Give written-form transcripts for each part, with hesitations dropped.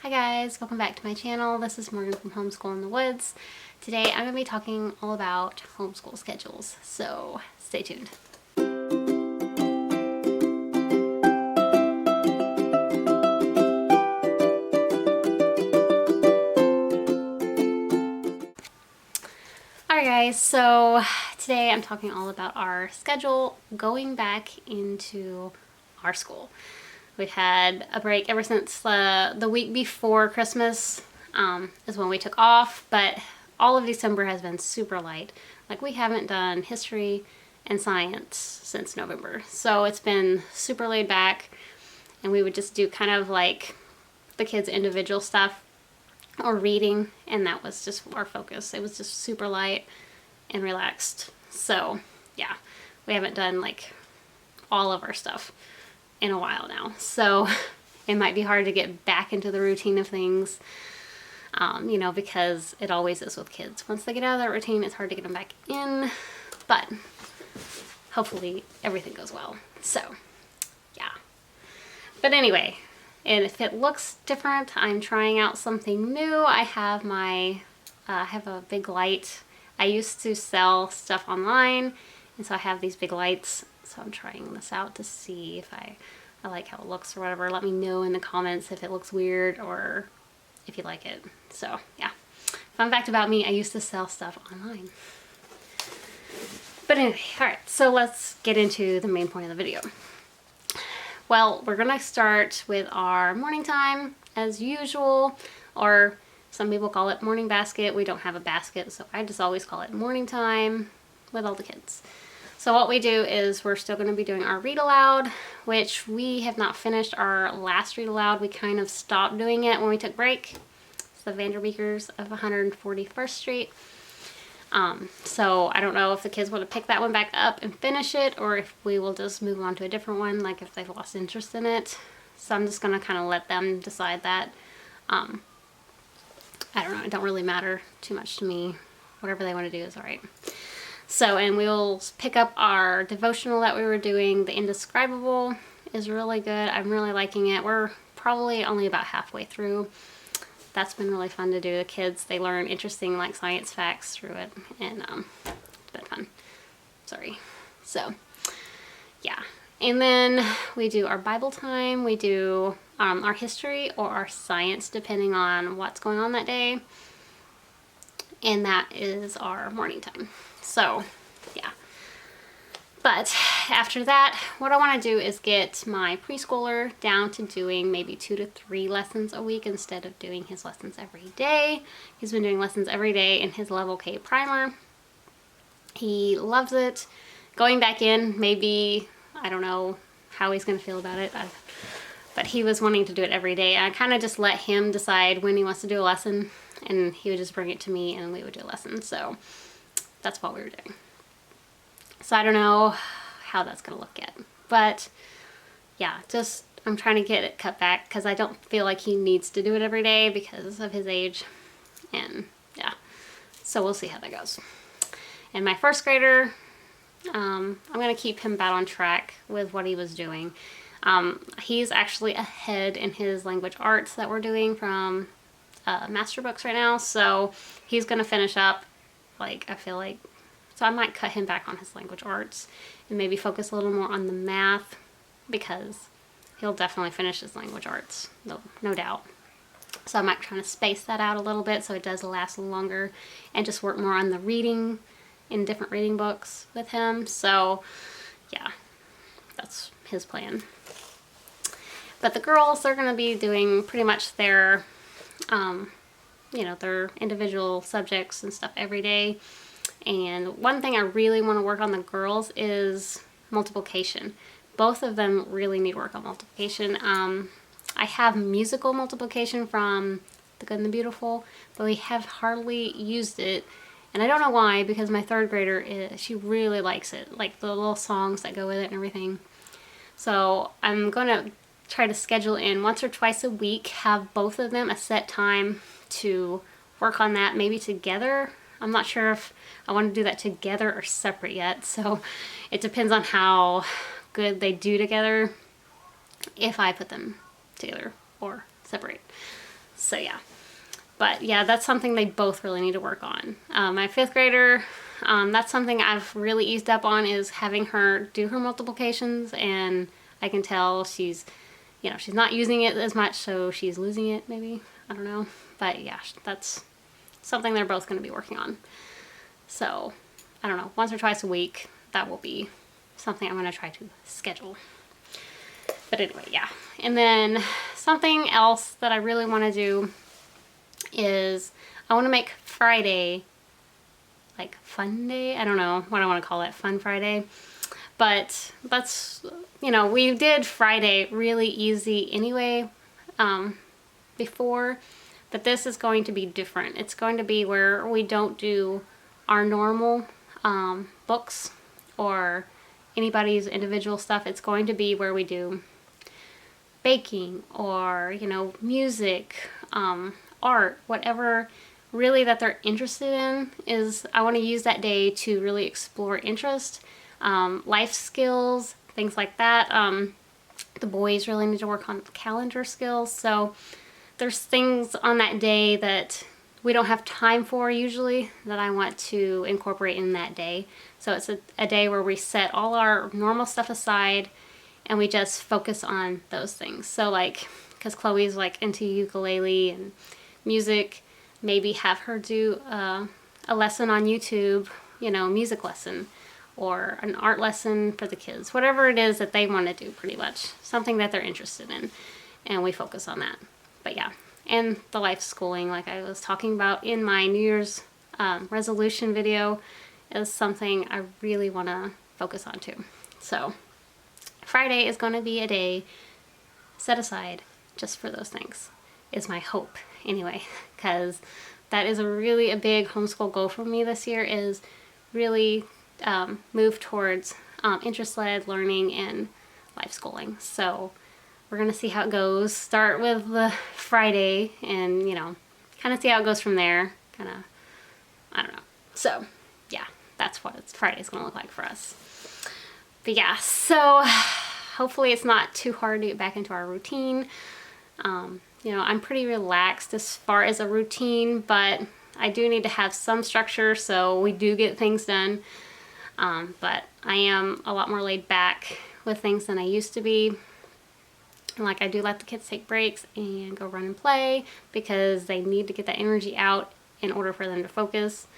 Hi guys, welcome back to my channel. This is Morgan from Homeschool in the Woods. Today I'm going to be talking all about homeschool schedules, so stay tuned. Alright guys, so today I'm talking all about our schedule going back into our school. We've had a break ever since the week before Christmas is when we took off, but all of December has been super light. Like, we haven't done history and science since November. So it's been super laid back, and we would just do kind of like the kids' individual stuff or reading, and that was just our focus. It was just super light and relaxed. So yeah, we haven't done like all of our stuff in a while now, so it might be hard to get back into the routine of things, because it always is with kids. Once they get out of that routine, it's hard to get them back in, but hopefully everything goes well. So yeah, but anyway, and if it looks different, I'm trying out something new. I have a big light. I used to sell stuff online, and so I have these big lights. So I'm trying this out to see if I like how it looks or whatever. Let me know in the comments if it looks weird or if you like it. So yeah, fun fact about me, I used to sell stuff online. But anyway, alright, so let's get into the main point of the video. Well, we're gonna start with our morning time as usual, or some people call it morning basket. We don't have a basket, so I just always call it morning time with all the kids. So what we do is we're still going to be doing our read aloud, which we have not finished our last read aloud. We kind of stopped doing it when we took break. It's the Vanderbeekers of 141st Street. So I don't know if the kids want to pick that one back up and finish it, or if we will just move on to a different one, like if they've lost interest in it. So I'm just going to kind of let them decide that. I don't know. It don't really matter too much to me. Whatever they want to do is all right. So, and we'll pick up our devotional that we were doing. The Indescribable is really good. I'm really liking it. We're probably only about halfway through. That's been really fun to do. The kids, they learn interesting like science facts through it, and it's been fun. Sorry. So, yeah. And then we do our Bible time. We do our history or our science, depending on what's going on that day. And that is our morning time. So, yeah. But after that, what I want to do is get my preschooler down to doing maybe 2 to 3 lessons a week instead of doing his lessons every day. He's been doing lessons every day in his level K primer. He loves it. Going back in, maybe, I don't know how he's going to feel about it. But he was wanting to do it every day. I kind of just let him decide when he wants to do a lesson, and he would just bring it to me and we would do a lesson. So that's what we were doing. So I don't know how that's going to look yet. But yeah, just I'm trying to get it cut back because I don't feel like he needs to do it every day because of his age. And yeah, so we'll see how that goes. And my first grader, I'm going to keep him about on track with what he was doing. He's actually ahead in his language arts that we're doing from master books right now. So he's going to finish up, like, I feel like, so I might cut him back on his language arts and maybe focus a little more on the math, because he'll definitely finish his language arts, no doubt. So I might try to space that out a little bit so it does last longer, and just work more on the reading in different reading books with him. So yeah, that's his plan. But the girls, they're going to be doing pretty much their their individual subjects and stuff every day. And one thing I really want to work on the girls is multiplication. Both of them really need work on multiplication. I have musical multiplication from The Good and the Beautiful, but we have hardly used it. And I don't know why, because my third grader, she really likes it, like the little songs that go with it and everything. So I'm going to try to schedule in once or twice a week, have both of them a set time to work on that, maybe together. I'm not sure if I want to do that together or separate yet, so it depends on how good they do together if I put them together or separate. So yeah. But yeah, that's something they both really need to work on. My 5th grader, that's something I've really eased up on, is having her do her multiplications, and I can tell she's, you know, she's not using it as much, so she's losing it maybe. I don't know. But yeah, that's something they're both going to be working on. So I don't know, once or twice a week, that will be something I'm going to try to schedule. But anyway, yeah. And then something else that I really want to do is I want to make Friday like fun day. I don't know what I want to call it, fun Friday. But that's, you know, we did Friday really easy anyway before, but this is going to be different. It's going to be where we don't do our normal books or anybody's individual stuff. It's going to be where we do baking or, you know, music, art, whatever really that they're interested in. Is I want to use that day to really explore interest, life skills, things like that. The boys really need to work on calendar skills, so there's things on that day that we don't have time for usually that I want to incorporate in that day. So it's a day where we set all our normal stuff aside and we just focus on those things. So like, because Chloe's like into ukulele and music, maybe have her do a lesson on YouTube, you know, music lesson, or an art lesson for the kids, whatever it is that they want to do, pretty much something that they're interested in, and we focus on that. But yeah, and the life schooling, like I was talking about in my New Year's resolution video, is something I really want to focus on too. So Friday is going to be a day set aside just for those things, is my hope anyway, because that is a big homeschool goal for me this year, is really move towards interest-led learning and life schooling. So we're going to see how it goes. Start with the Friday and, you know, kind of see how it goes from there. Kind of, I don't know. So yeah, that's what Friday's going to look like for us. But yeah, so hopefully it's not too hard to get back into our routine. You know, I'm pretty relaxed as far as a routine, but I do need to have some structure so we do get things done. But I am a lot more laid back with things than I used to be. And like, I do let the kids take breaks and go run and play because they need to get that energy out in order for them to focus.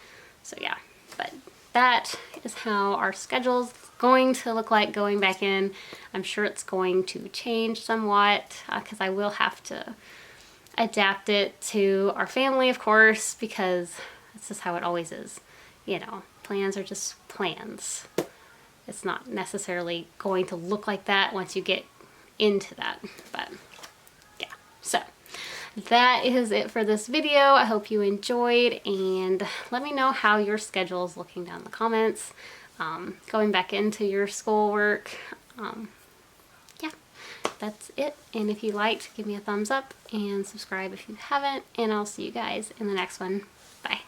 So yeah, but that is how our schedule's going to look like going back in. I'm sure it's going to change somewhat because I will have to adapt it to our family, of course, because that's just how it always is. You know, plans are just plans. It's not necessarily going to look like that once you get into that, but yeah. So that is it for this video. I hope you enjoyed, and let me know how your schedule is looking down in the comments, going back into your schoolwork. Yeah, that's it. And if you liked, give me a thumbs up and subscribe if you haven't, and I'll see you guys in the next one. Bye.